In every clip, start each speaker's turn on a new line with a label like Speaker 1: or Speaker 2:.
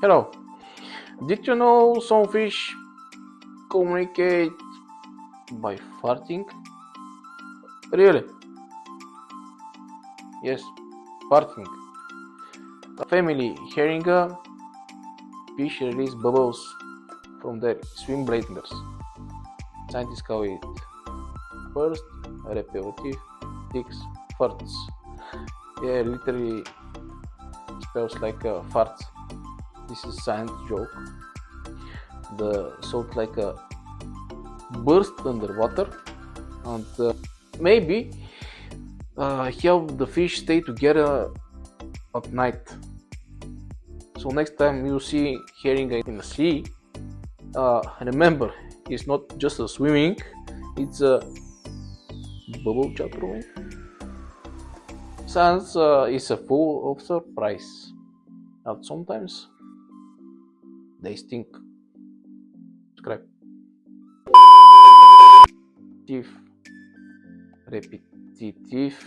Speaker 1: Hello. Did you know some fish communicate by farting? Really? Yes, farting. A family Herringa fish release bubbles from their swim bladers. Scientists call it first repetitive tics farts. Yeah, literally spells like farts. This is science joke. The sound like a burst underwater, and maybe help the fish stay together at night. So next time you see herring in the sea, remember it's not just a swimming; it's a bubble chat room. Science is full of surprise, and sometimes they stink. Subscribe. Repetitive,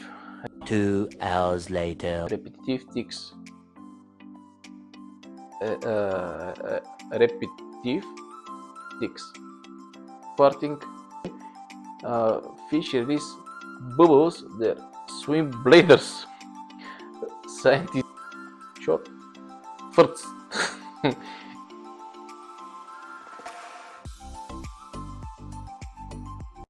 Speaker 2: 2 hours later.
Speaker 1: repetitive tics. Repetitive tics. Farting. Fish release bubbles their swim bladers. Scientists short farts.